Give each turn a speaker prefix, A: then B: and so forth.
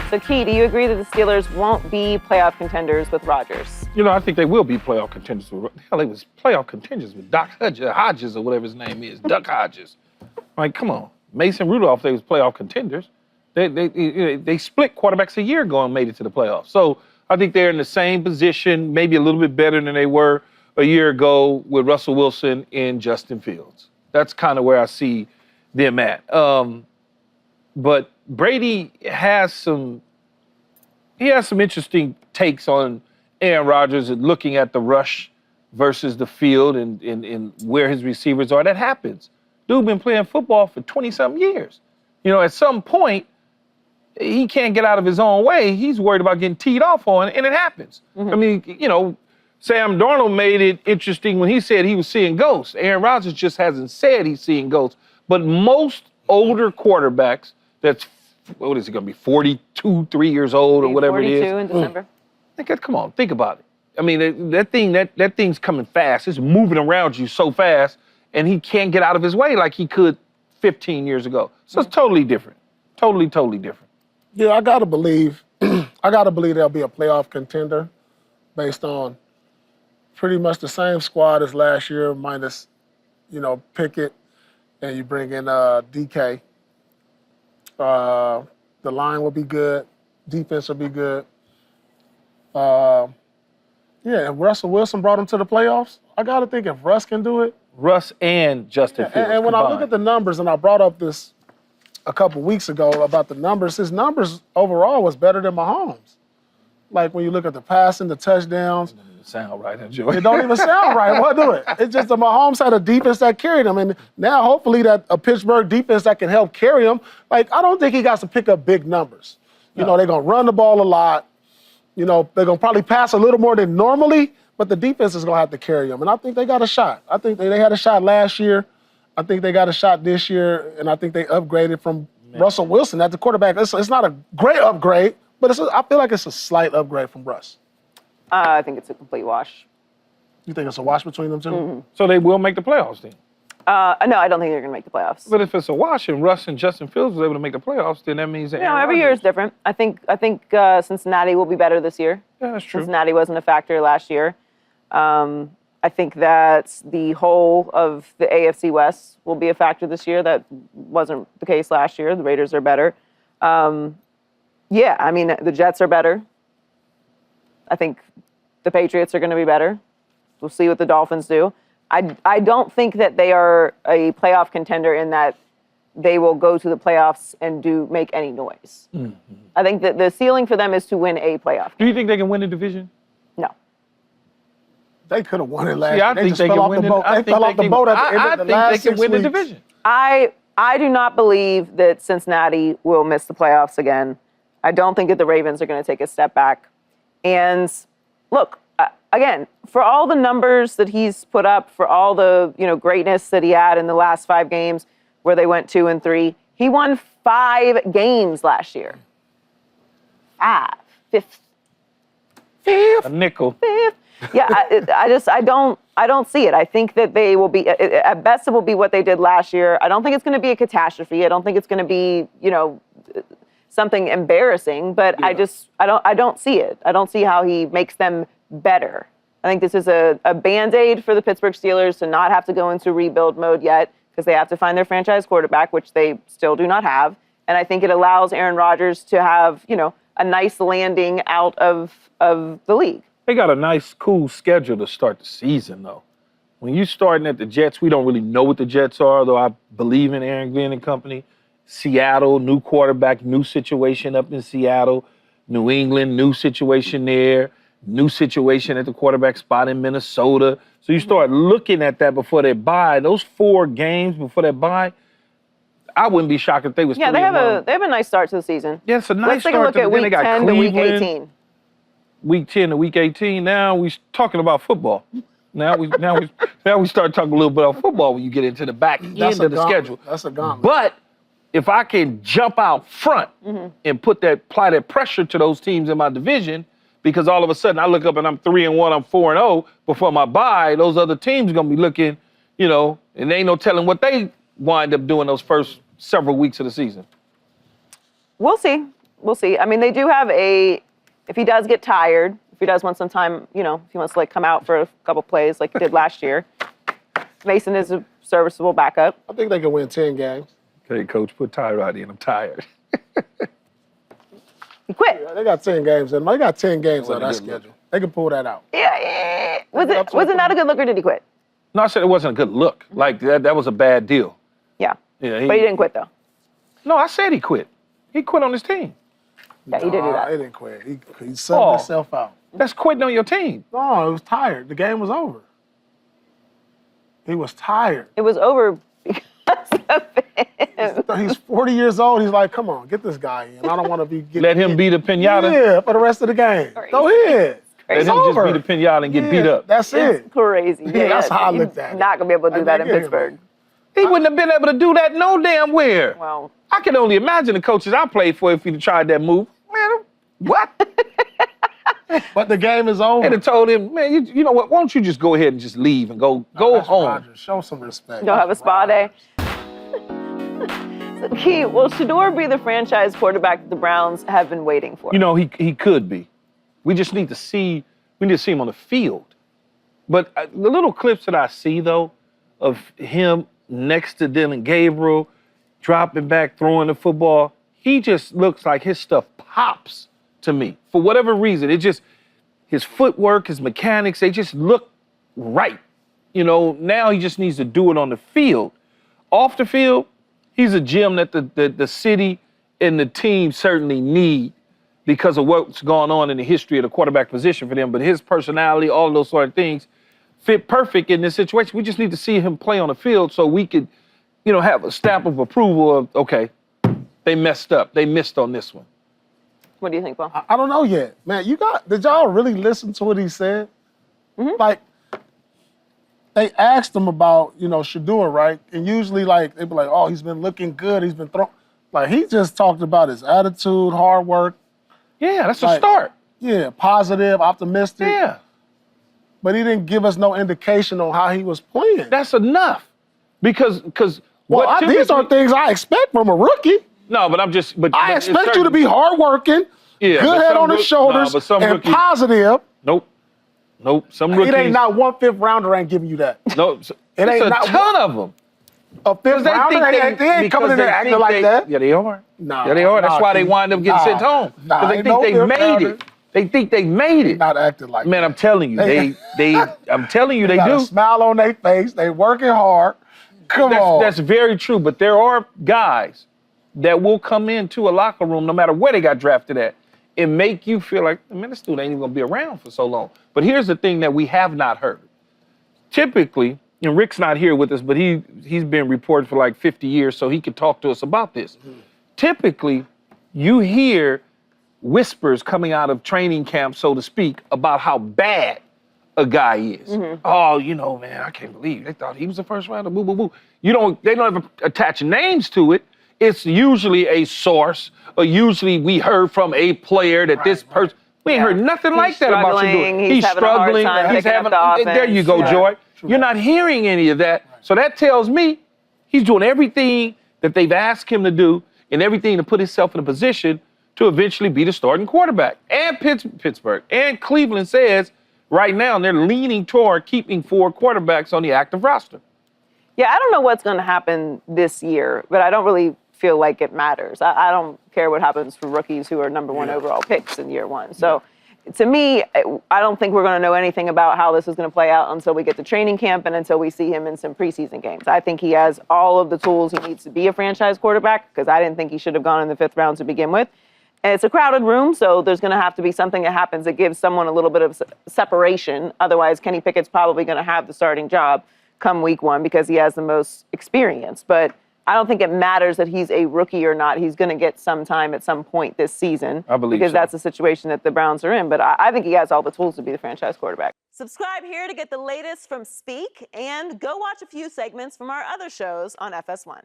A: So, Key, do you agree that the Steelers won't be playoff contenders with Rodgers?
B: I think they will be playoff contenders. Hell, they was playoff contenders with Doc Hodges or whatever his name is, Duck Hodges. Like, come on. Mason Rudolph, they was playoff contenders. They split quarterbacks a year ago and made it to the playoffs. So I think they're in the same position, maybe a little bit better than they were a year ago with Russell Wilson and Justin Fields. That's kind of where I see them at. But Brady has some interesting takes on Aaron Rodgers and looking at the rush versus the field and where his receivers are. That happens. Dude been playing football for 20-something years. At some point, he can't get out of his own way. He's worried about getting teed off on, and it happens. Mm-hmm. I mean, Sam Darnold made it interesting when he said he was seeing ghosts. Aaron Rodgers just hasn't said he's seeing ghosts. But most older quarterbacks that's, what is he going to be, 42, 3 years old or whatever it is?
A: 42 in December.
B: Come on, think about it. I mean, that thing's coming fast. It's moving around you so fast, and he can't get out of his way like he could 15 years ago. So it's totally different. Totally different.
C: Yeah, I gotta believe they'll be a playoff contender based on pretty much the same squad as last year, minus, Pickett, and you bring in DK. The line will be good. Defense will be good. And Russell Wilson brought him to the playoffs. I got to think if Russ can do it.
B: Russ and Justin Fields.
C: And when I look at the numbers, and I brought up this a couple weeks ago about the numbers, his numbers overall was better than Mahomes. Like when you look at the passing, the touchdowns.
B: It doesn't even sound right, enjoy.
C: It don't even sound right. What do it? It's just that Mahomes had a defense that carried him. And now hopefully that a Pittsburgh defense that can help carry him. Like, I don't think he got to pick up big numbers. They're going to run the ball a lot. They're going to probably pass a little more than normally, but the defense is going to have to carry them. And I think they got a shot. I think they had a shot last year. I think they got a shot this year, and I think they upgraded from Russell Wilson at the quarterback. It's not a great upgrade, but I feel like it's a slight upgrade from Russ.
A: I think it's a complete wash.
C: You think it's a wash between them two?
A: Mm-hmm.
B: So they will make the playoffs then?
A: No, I don't think they're going to make the playoffs.
B: But if it's a wash and Russ and Justin Fields was able to make the playoffs, then that means that
A: every year is different. I think Cincinnati will be better this year.
B: Yeah, that's true.
A: Cincinnati wasn't a factor last year. I think that the whole of the AFC West will be a factor this year. That wasn't the case last year. The Raiders are better. The Jets are better. I think the Patriots are going to be better. We'll see what the Dolphins do. I don't think that they are a playoff contender in that they will go to the playoffs and make any noise. Mm-hmm. I think that the ceiling for them is to win a playoff game.
B: Do you think they can win the division?
A: No.
C: They could have won it last year.
B: I think they can win it.
C: They fell off the boat at the end of the last 6 weeks. I think they can win the division.
A: I do not believe that Cincinnati will miss the playoffs again. I don't think that the Ravens are going to take a step back. And look, again, for all the numbers that he's put up, for all the greatness that he had in the last 5 games where they went 2-3, he won 5 games last year. 5. Fifth.
B: A nickel.
A: Fifth. Yeah, I don't see it. I think that they will be, at best it will be what they did last year. I don't think it's going to be a catastrophe. I don't think it's going to be, something embarrassing, but yeah. I don't see it. I don't see how he makes them better. I think this is a Band-Aid for the Pittsburgh Steelers to not have to go into rebuild mode yet because they have to find their franchise quarterback, which they still do not have. And I think it allows Aaron Rodgers to have, a nice landing out of the league.
B: They got a nice, cool schedule to start the season, though. When you're starting at the Jets, we don't really know what the Jets are, though I believe in Aaron Glenn and company. Seattle, new quarterback, new situation up in Seattle. New England, new situation there. New situation at the quarterback spot in Minnesota. So you start looking at that before they bye. Those 4 games before they bye, I wouldn't be shocked if they was 3-1.
A: Yeah, they have a nice start to the season.
B: Yeah, it's a nice
A: start. Let's take a look at week 10 to week 18.
B: Week 10 to week 18. Now we're talking about football. Now we start talking a little bit about football when you get into the back end of the schedule.
C: That's a gauntlet.
B: But if I can jump out front and apply that pressure to those teams in my division, because all of a sudden I look up and I'm 3-1, I'm 4-0 before my bye, those other teams are gonna be looking, and there ain't no telling what they wind up doing those first several weeks of the season.
A: We'll see. we'll see. I mean, they do have if he does get tired, if he does want some time, if he wants to come out for a couple plays like he did last year, Mason is a serviceable backup.
C: I think they can win 10 games.
B: Okay, coach, put Tyrod in. I'm tired.
A: He quit.
C: Yeah, they got 10 games in. They got 10 games on that schedule. They can pull that out.
A: Yeah. Was it not a good look or did he quit?
B: No, I said it wasn't a good look. Like, that was a bad deal.
A: Yeah.
B: Yeah,
A: But he didn't quit, though.
B: No, I said he quit. He quit on his team.
A: Yeah, he did do that.
C: He didn't quit. He subbed himself out.
B: That's quitting on your team.
C: No, he was tired. The game was over. He was tired.
A: It was over because of him.
C: He's 40 years old. He's like, come on, get this guy in. I don't want to be getting
B: Let him beat a pinata.
C: Yeah, for the rest of the game.
A: Crazy.
C: Go ahead.
B: Let
C: It's
B: him
C: over.
B: just beat a pinata and get beat up.
C: That's it.
A: It's crazy.
C: Yeah, that's how I looked at it.
A: Not going to be able to do that in
C: get him.
A: Pittsburgh.
B: He wouldn't have been able to do that no damn where.
A: Well,
B: I can only imagine the coaches I played for if he'd have tried that move. Man, what?
C: But the game is over.
B: They'd have told him, man, you know what? Why don't you just go ahead and just leave and go
C: That's
B: home?
C: Rodgers. Show some respect.
A: don't have a
C: That's
A: spa day.
C: Rodgers.
A: So, Key, will Shedeur be the franchise quarterback that the Browns have been waiting for?
B: You know, he could be. We just need to see him on the field. But the little clips that I see, though, of him next to Dylan Gabriel, dropping back, throwing the football, he just looks like his stuff pops to me. For whatever reason, his footwork, his mechanics, they just look right. Now he just needs to do it on the field. Off the field, he's a gem that the city and the team certainly need because of what's going on in the history of the quarterback position for them. But his personality, all of those sort of things, fit perfect in this situation. We just need to see him play on the field so we could, have a stamp of approval of, okay, they messed up. They missed on this one.
A: What do you think, Paul?
C: I don't know yet. Man, did y'all really listen to what he said?
A: Mm-hmm.
C: Like, they asked him about, Shedeur, right? And usually, they'd be like, oh, he's been looking good. He's been throwing. Like, he just talked about his attitude, hard work.
B: Yeah, that's a start.
C: Yeah, positive, optimistic.
B: Yeah.
C: But he didn't give us no indication on how he was playing.
B: That's enough. Because
C: these are things I expect from a rookie.
B: No, but
C: I expect you to be hardworking, good head on his shoulders, and positive.
B: Nope. Some rookies.
C: It ain't not one fifth rounder ain't giving you that.
B: No, it's a ton of them.
C: A fifth rounder, they ain't coming in there acting like that.
B: Yeah, they are.
C: Nah,
B: yeah, they are. That's why they wind up getting sent home. Because they think they made it. They think they made it.
C: Not acting like that.
B: Man, I'm telling you, I'm telling you, they
C: got
B: do.
C: A smile on their face. They working hard. Come on.
B: That's very true. But there are guys that will come into a locker room, no matter where they got drafted at, and make you feel like, man, this dude ain't even gonna be around for so long. But here's the thing that we have not heard. Typically, and Rick's not here with us, but he's been reported for like 50 years, so he can talk to us about this. Mm-hmm. Typically, you hear whispers coming out of training camp, so to speak, about how bad a guy is. Mm-hmm. Oh, man, I can't believe they thought he was the first rounder. Boo, boo, boo. They don't ever attach names to it. It's usually a source, or usually we heard from a player that this person. We ain't heard nothing like that about Shedeur.
A: He's struggling. He's having the offense.
B: There you go, Joy. You're not hearing any of that. Right. So that tells me he's doing everything that they've asked him to do and everything to put himself in a position to eventually be the starting quarterback. And Pittsburgh and Cleveland says right now they're leaning toward keeping 4 quarterbacks on the active roster.
A: Yeah, I don't know what's going to happen this year, but I don't really feel like it matters. I don't care what happens for rookies who are number 1 overall picks in year 1. So to me, I don't think we're going to know anything about how this is going to play out until we get to training camp and until we see him in some preseason games. I think he has all of the tools he needs to be a franchise quarterback because I didn't think he should have gone in the 5th round to begin with. And it's a crowded room, so there's going to have to be something that happens that gives someone a little bit of separation. Otherwise, Kenny Pickett's probably going to have the starting job come week 1 because he has the most experience. But I don't think it matters that he's a rookie or not. He's going to get some time at some point this season.
B: I believe
A: because
B: so.
A: That's the situation that the Browns are in. But I think he has all the tools to be the franchise quarterback.
D: Subscribe here to get the latest from Speak and go watch a few segments from our other shows on FS1.